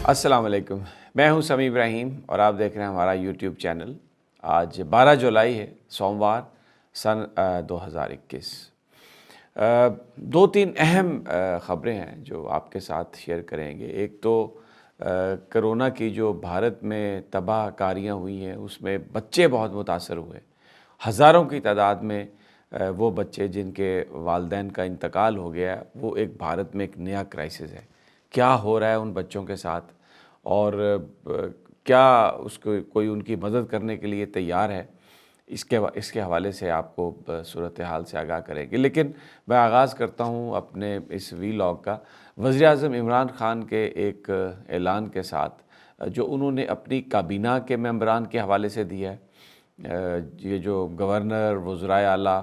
السلام علیکم، میں ہوں سمیع ابراہیم اور آپ دیکھ رہے ہیں ہمارا یوٹیوب چینل۔ آج 12 جولائی ہے، سوموار، سن 2021۔ دو تین اہم خبریں ہیں جو آپ کے ساتھ شیئر کریں گے۔ ایک تو کرونا کی جو بھارت میں تباہ کاریاں ہوئی ہیں اس میں بچے بہت متاثر ہوئے، ہزاروں کی تعداد میں وہ بچے جن کے والدین کا انتقال ہو گیا، وہ ایک بھارت میں ایک نیا کرائسس ہے۔ کیا ہو رہا ہے ان بچوں کے ساتھ اور کیا اس کو کوئی ان کی مدد کرنے کے لیے تیار ہے، اس کے حوالے سے آپ کو صورتحال سے آگاہ کریں گے۔ لیکن میں آغاز کرتا ہوں اپنے اس ویلاگ کا وزیر اعظم عمران خان کے ایک اعلان کے ساتھ جو انہوں نے اپنی کابینہ کے ممبران کے حوالے سے دیا ہے۔ یہ جو گورنر، وزرائے اعلیٰ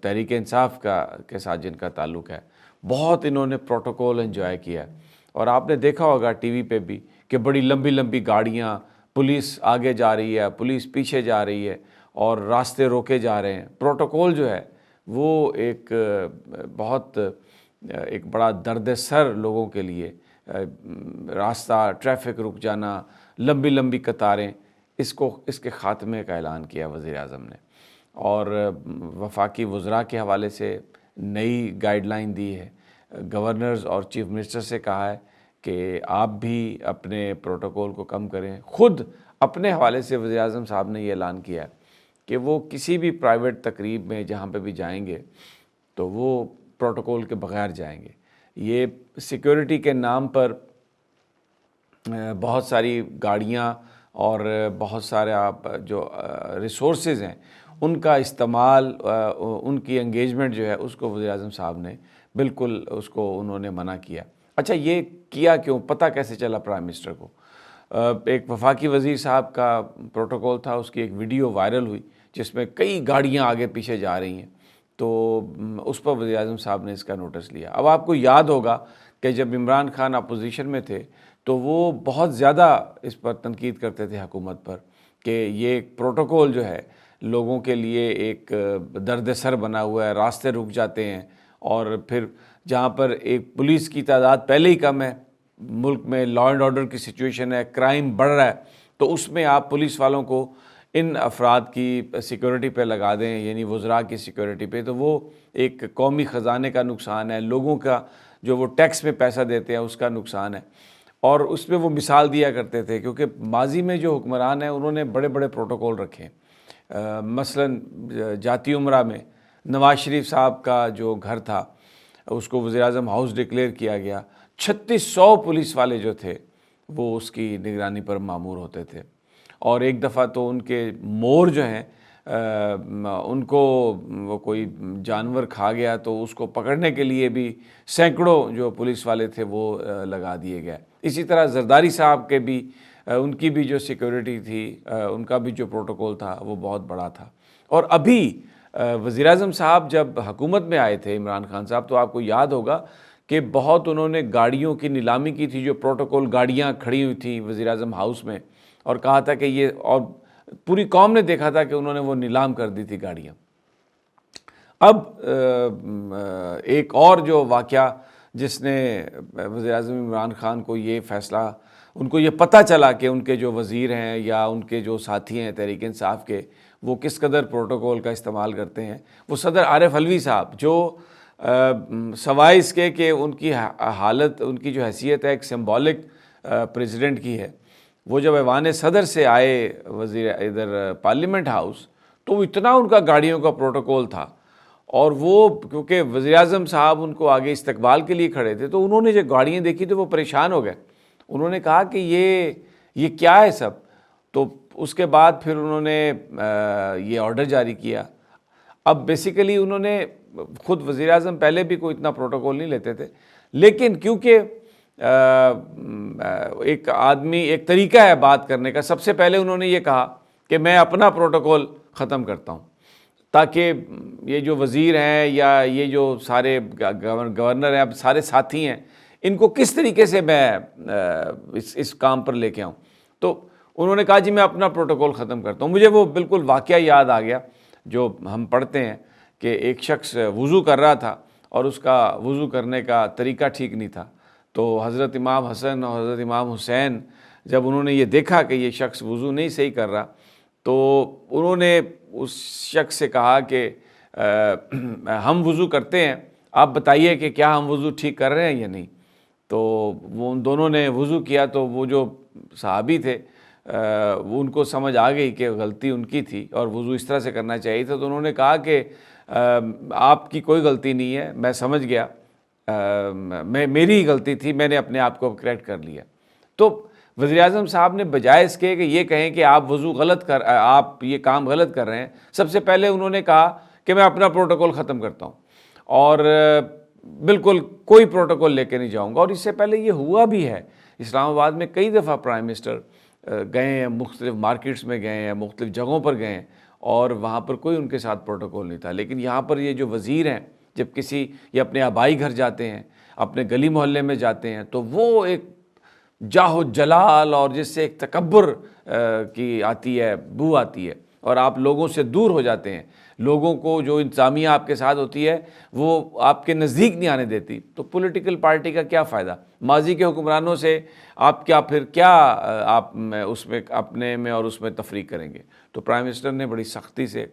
تحریک انصاف کے ساتھ جن کا تعلق ہے، بہت انہوں نے پروٹوکول انجوائے کیا ہے۔ اور آپ نے دیکھا ہوگا ٹی وی پہ بھی کہ بڑی لمبی لمبی گاڑیاں، پولیس آگے جا رہی ہے، پولیس پیچھے جا رہی ہے اور راستے روکے جا رہے ہیں۔ پروٹوکول جو ہے وہ ایک بہت ایک بڑا درد سر لوگوں کے لیے، راستہ ٹریفک رک جانا، لمبی لمبی قطاریں، اس کے خاتمے کا اعلان کیا وزیر اعظم نے۔ اور وفاقی وزراء کے حوالے سے نئی گائیڈ لائن دی ہے۔ گورنرز اور چیف منسٹر سے کہا ہے کہ آپ بھی اپنے پروٹوکول کو کم کریں۔ خود اپنے حوالے سے وزیر اعظم صاحب نے یہ اعلان کیا ہے کہ وہ کسی بھی پرائیویٹ تقریب میں جہاں پہ بھی جائیں گے تو وہ پروٹوکول کے بغیر جائیں گے۔ یہ سیکیورٹی کے نام پر بہت ساری گاڑیاں اور بہت سارے جو ریسورسز ہیں ان کا استعمال، ان کی انگیجمنٹ جو ہے اس کو وزیر اعظم صاحب نے بالکل اس کو انہوں نے منع کیا۔ اچھا، یہ کیا کیوں؟ پتہ کیسے چلا پرائم منسٹر کو؟ ایک وفاقی وزیر صاحب کا پروٹوکول تھا، اس کی ایک ویڈیو وائرل ہوئی جس میں کئی گاڑیاں آگے پیچھے جا رہی ہیں، تو اس پر وزیر اعظم صاحب نے اس کا نوٹس لیا۔ اب آپ کو یاد ہوگا کہ جب عمران خان اپوزیشن میں تھے تو وہ بہت زیادہ اس پر تنقید کرتے تھے حکومت پر کہ یہ پروٹوکول جو ہے لوگوں کے لیے ایک درد سر بنا ہوا ہے، راستے رک جاتے ہیں، اور پھر جہاں پر ایک پولیس کی تعداد پہلے ہی کم ہے، ملک میں لا اینڈ آرڈر کی سچویشن ہے، کرائم بڑھ رہا ہے، تو اس میں آپ پولیس والوں کو ان افراد کی سیکیورٹی پہ لگا دیں، یعنی وزراء کی سیکیورٹی پہ، تو وہ ایک قومی خزانے کا نقصان ہے، لوگوں کا جو وہ ٹیکس میں پیسہ دیتے ہیں اس کا نقصان ہے۔ اور اس میں وہ مثال دیا کرتے تھے کیونکہ ماضی میں جو حکمران ہیں انہوں نے بڑے بڑے پروٹوکول رکھے، مثلاً جاتی عمرہ میں نواز شریف صاحب کا جو گھر تھا اس کو وزیر اعظم ہاؤس ڈکلیئر کیا گیا، 3600 پولیس والے جو تھے وہ اس کی نگرانی پر مامور ہوتے تھے۔ اور ایک دفعہ تو ان کے مور جو ہیں ان کو وہ کوئی جانور کھا گیا تو اس کو پکڑنے کے لیے بھی سینکڑوں جو پولیس والے تھے وہ لگا دیے گئے۔ اسی طرح زرداری صاحب کے بھی ان کی بھی جو سیکیورٹی تھی، ان کا بھی جو پروٹوکول تھا وہ بہت بڑا تھا۔ اور ابھی وزیر اعظم صاحب جب حکومت میں آئے تھے عمران خان صاحب، تو آپ کو یاد ہوگا کہ بہت انہوں نے گاڑیوں کی نیلامی کی تھی، جو پروٹوکول گاڑیاں کھڑی ہوئی تھیں وزیر اعظم ہاؤس میں، اور کہا تھا کہ یہ، اور پوری قوم نے دیکھا تھا کہ انہوں نے وہ نیلام کر دی تھی گاڑیاں۔ اب ایک اور جو واقعہ جس نے وزیر اعظم عمران خان کو یہ فیصلہ، ان کو یہ پتہ چلا کہ ان کے جو وزیر ہیں یا ان کے جو ساتھی ہیں تحریک انصاف کے، وہ کس قدر پروٹوکول کا استعمال کرتے ہیں، وہ صدر عارف علوی صاحب، جو سوائے اس کے کہ ان کی حالت، ان کی جو حیثیت ہے ایک سمبولک پریزیڈنٹ کی ہے، وہ جب ایوان صدر سے آئے وزیر ادھر پارلیمنٹ ہاؤس تو اتنا ان کا گاڑیوں کا پروٹوکول تھا، اور وہ کیونکہ وزیر اعظم صاحب ان کو آگے استقبال کے لیے کھڑے تھے، تو انہوں نے جب گاڑیاں دیکھی تو وہ پریشان ہو گئے۔ انہوں نے کہا کہ یہ کیا ہے سب؟ تو اس کے بعد پھر انہوں نے یہ آرڈر جاری کیا۔ اب بیسیکلی انہوں نے خود وزیر اعظم پہلے بھی کوئی اتنا پروٹوکول نہیں لیتے تھے، لیکن کیونکہ ایک آدمی، ایک طریقہ ہے بات کرنے کا، سب سے پہلے انہوں نے یہ کہا کہ میں اپنا پروٹوکول ختم کرتا ہوں، تاکہ یہ جو وزیر ہیں یا یہ جو سارے گورنر ہیں، اب سارے ساتھی ہیں، ان کو کس طریقے سے میں اس کام پر لے کے آؤں۔ تو انہوں نے کہا جی میں اپنا پروٹوکول ختم کرتا ہوں۔ مجھے وہ بالکل واقعہ یاد آ گیا جو ہم پڑھتے ہیں کہ ایک شخص وضو کر رہا تھا اور اس کا وضو کرنے کا طریقہ ٹھیک نہیں تھا، تو حضرت امام حسن اور حضرت امام حسین جب انہوں نے یہ دیکھا کہ یہ شخص وضو نہیں صحیح کر رہا، تو انہوں نے اس شخص سے کہا کہ ہم وضو کرتے ہیں، آپ بتائیے کہ کیا ہم وضو ٹھیک کر رہے ہیں یا نہیں۔ تو وہ ان دونوں نے وضو کیا، تو وہ جو صحابی تھے وہ ان کو سمجھ آ گئی کہ غلطی ان کی تھی اور وضو اس طرح سے کرنا چاہیے تھا۔ تو انہوں نے کہا کہ آپ کی کوئی غلطی نہیں ہے، میں سمجھ گیا، میری ہی غلطی تھی، میں نے اپنے آپ کو کریکٹ کر لیا۔ تو وزیر اعظم صاحب نے بجائے اس کے کہ یہ کہیں کہ آپ آپ یہ کام غلط کر رہے ہیں، سب سے پہلے انہوں نے کہا کہ میں اپنا پروٹوکول ختم کرتا ہوں اور بالکل کوئی پروٹوکول لے کے نہیں جاؤں گا۔ اور اس سے پہلے یہ ہوا بھی ہے، اسلام آباد میں کئی دفعہ پرائم منسٹر گئے ہیں، مختلف مارکیٹس میں گئے ہیں، مختلف جگہوں پر گئے ہیں، اور وہاں پر کوئی ان کے ساتھ پروٹوکول نہیں تھا۔ لیکن یہاں پر یہ جو وزیر ہیں، جب کسی یا اپنے آبائی گھر جاتے ہیں، اپنے گلی محلے میں جاتے ہیں، تو وہ ایک جاہ و جلال اور جس سے ایک تکبر کی آتی ہے، بو آتی ہے، اور آپ لوگوں سے دور ہو جاتے ہیں۔ لوگوں کو جو انتظامیہ آپ کے ساتھ ہوتی ہے وہ آپ کے نزدیک نہیں آنے دیتی۔ تو پولیٹیکل پارٹی کا کیا فائدہ؟ ماضی کے حکمرانوں سے آپ آپ اس میں اپنے میں اور اس میں تفریق کریں گے؟ تو پرائم منسٹر نے بڑی سختی سے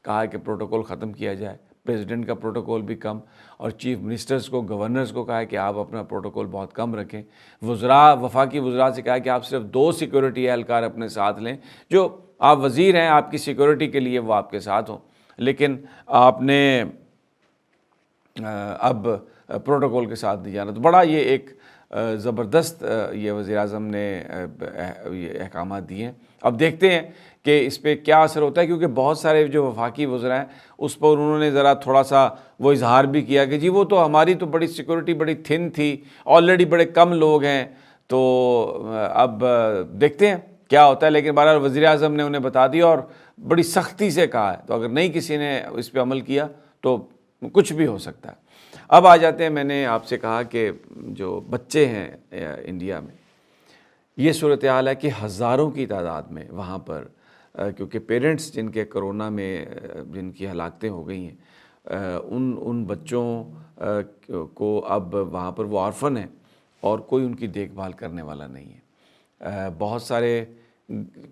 کہا کہ پروٹوکول ختم کیا جائے، پریزیڈنٹ کا پروٹوکول بھی کم، اور چیف منسٹرز کو، گورنرز کو کہا کہ آپ اپنا پروٹوکول بہت کم رکھیں۔ وفاقی وزراء سے کہا کہ آپ صرف 2 سیکورٹی اہلکار اپنے ساتھ لیں، جو آپ وزیر ہیں، آپ کی سیکورٹی کے لیے وہ آپ کے ساتھ ہوں، لیکن آپ نے اب پروٹوکول کے ساتھ نہیں جانا۔ تو بڑا یہ ایک زبردست یہ وزیر اعظم نے یہ احکامات دیے ہیں۔ اب دیکھتے ہیں کہ اس پہ کیا اثر ہوتا ہے، کیونکہ بہت سارے جو وفاقی وزراء ہیں اس پر انہوں نے ذرا تھوڑا سا وہ اظہار بھی کیا کہ جی وہ تو ہماری تو بڑی سیکورٹی بڑی تھن تھی، آلریڈی بڑے کم لوگ ہیں، تو اب دیکھتے ہیں کیا ہوتا ہے۔ لیکن بہرحال وزیر اعظم نے انہیں بتا دیا اور بڑی سختی سے کہا ہے، تو اگر نہیں کسی نے اس پہ عمل کیا تو کچھ بھی ہو سکتا ہے۔ اب آ جاتے ہیں، میں نے آپ سے کہا کہ جو بچے ہیں انڈیا میں، یہ صورتحال ہے کہ ہزاروں کی تعداد میں وہاں پر، کیونکہ پیرنٹس جن کے کرونا میں جن کی ہلاکتیں ہو گئی ہیں، ان بچوں کو اب وہاں پر وہ آرفن ہیں اور کوئی ان کی دیکھ بھال کرنے والا نہیں ہے۔ بہت سارے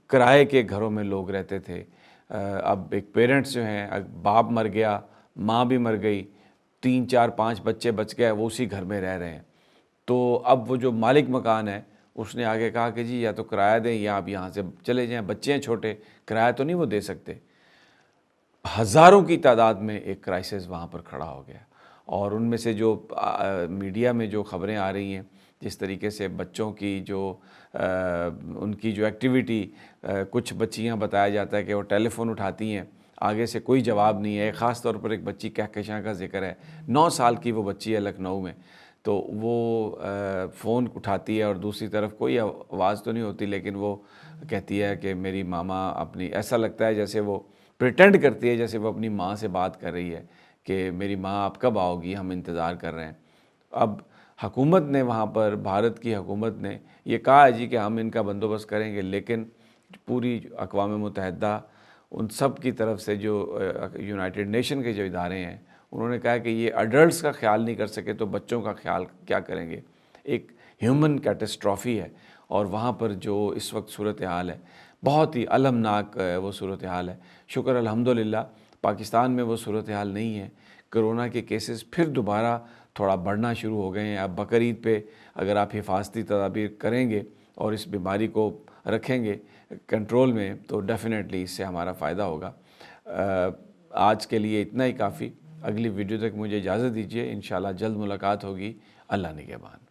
کرائے کے گھروں میں لوگ رہتے تھے، اب ایک پیرنٹس جو ہیں، باپ مر گیا، ماں بھی مر گئی، 3 4 5 بچے بچ گئے، وہ اسی گھر میں رہ رہے ہیں۔ تو اب وہ جو مالک مکان ہے اس نے آگے کہا کہ جی یا تو کرایہ دیں یا آپ یہاں سے چلے جائیں، بچے ہیں چھوٹے، کرایہ تو نہیں وہ دے سکتے۔ ہزاروں کی تعداد میں ایک کرائسس وہاں پر کھڑا ہو گیا، اور ان میں سے جو میڈیا میں جو خبریں آ رہی ہیں، جس طریقے سے بچوں کی جو ان کی جو ایکٹیویٹی، کچھ بچیاں بتایا جاتا ہے کہ وہ ٹیلی فون اٹھاتی ہیں، آگے سے کوئی جواب نہیں ہے۔ خاص طور پر ایک بچی کہکشاں کا ذکر ہے، 9 سال کی وہ بچی ہے لکھنؤ میں، تو وہ فون اٹھاتی ہے اور دوسری طرف کوئی آواز تو نہیں ہوتی، لیکن وہ کہتی ہے کہ میری ماما اپنی، ایسا لگتا ہے جیسے وہ پریٹینڈ کرتی ہے جیسے وہ اپنی ماں سے بات کر رہی ہے کہ میری ماں آپ کب آؤ گی، ہم انتظار کر رہے ہیں۔ اب حکومت نے وہاں پر، بھارت کی حکومت نے یہ کہا ہے جی کہ ہم ان کا بندوبست کریں گے، لیکن پوری اقوام متحدہ ان سب کی طرف سے جو یونائٹڈ نیشن کے جو ادارے ہیں، انہوں نے کہا کہ یہ ایڈلٹس کا خیال نہیں کر سکے تو بچوں کا خیال کیا کریں گے۔ ایک ہیومن کیٹسٹرافی ہے، اور وہاں پر جو اس وقت صورتحال ہے بہت ہی المناک وہ صورتحال ہے۔ شکر الحمدللہ پاکستان میں وہ صورتحال نہیں ہے۔ کرونا کے کیسز پھر دوبارہ تھوڑا بڑھنا شروع ہو گئے ہیں۔ اب بقرعید پہ اگر آپ حفاظتی تدابیر کریں گے اور اس بیماری کو رکھیں گے کنٹرول میں تو ڈیفینیٹلی اس سے ہمارا فائدہ ہوگا۔ آج کے لیے اتنا ہی کافی۔ اگلی ویڈیو تک مجھے اجازت دیجیے، انشاءاللہ جلد ملاقات ہوگی۔ اللہ نگہبان۔